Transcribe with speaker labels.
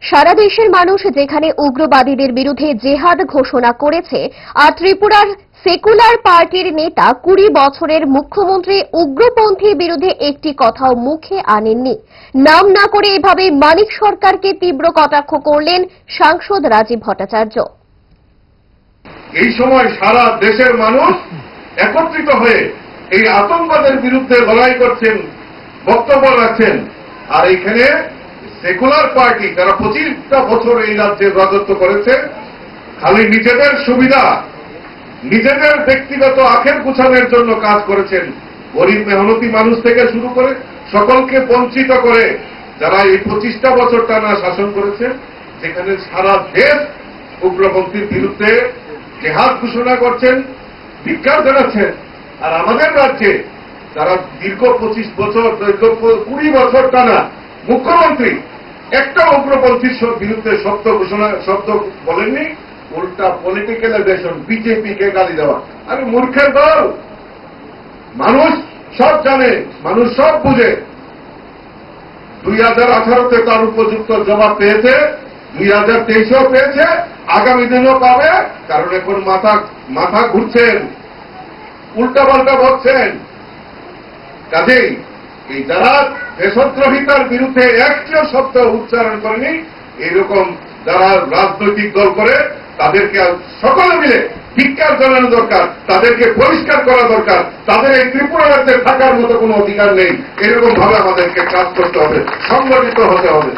Speaker 1: সারা দেশের মানুষ যেখানে উগ্রবাদীদের বিরুদ্ধে জেহাদ ঘোষণা করেছে, আর ত্রিপুরার সেকুলার পার্টির নেতা ২০ বছরের মুখ্যমন্ত্রী উগ্রপন্থীর বিরুদ্ধে একটি কথাও মুখে আনেননি। নাম না করে এভাবে মানিক সরকারকে তীব্র কটাক্ষ করলেন সাংসদ রাজীব ভট্টাচার্য।
Speaker 2: এই সময় সারা দেশের মানুষ একত্রিত হয়ে এই আতঙ্কবাদের বিরুদ্ধে লড়াই করছেন, বক্তব্য রাখছেন। আর এখানে সেকুলার পার্টি যারা 25টা বছর এই রাজ্যে রাজত্ব করেছে, খালি নিজেদের সুবিধা, নিজেদের ব্যক্তিগত আখের গুছানোর জন্য কাজ করেছেন। গরিব মেহনতি মানুষ থেকে শুরু করে সকলকে বঞ্চিত করে যারা এই 25টা বছর টানা শাসন করেছে, যেখানে সারা দেশ উগ্রপন্থীর বিরুদ্ধে জেহাদ ঘোষণা করছেন, ধিক্কার জানাচ্ছেন। আর আমাদের রাজ্যে যারা দীর্ঘ 20 বছর টানা মুখ্যমন্ত্রী একটা উগ্রপন্থীর বিরুদ্ধে শব্দ বলেননি, উল্টা পলিটিক্যালাইজেশন, বিজেপিকে গালি দেওয়া। আরে মূর্খের দল, মানুষ সব জানে, মানুষ সব বুঝে। 2018-তে তার উপযুক্ত জবাব পেয়েছে, 2023-এও পেয়েছে, আগামী দিনও পাবে। কারণ এখন মাথা ঘুরছেন, উল্টাপাল্টা বলছেন। কাজেই এই যারা দেশদ্রোহিতার বিরুদ্ধে একটিও শব্দ উচ্চারণ করেনি, এরকম যারা রাজনৈতিক দল করে তাদেরকে সকলে মিলে ধিক্কার জানানো দরকার, তাদেরকে পরিষ্কার করা দরকার। তাদের এই ত্রিপুরা রাজ্যে থাকার মতো কোনো অধিকার নেই। এরকম ভাবে আমাদেরকে কাজ করতে হবে, সংগঠিত হতে হবে।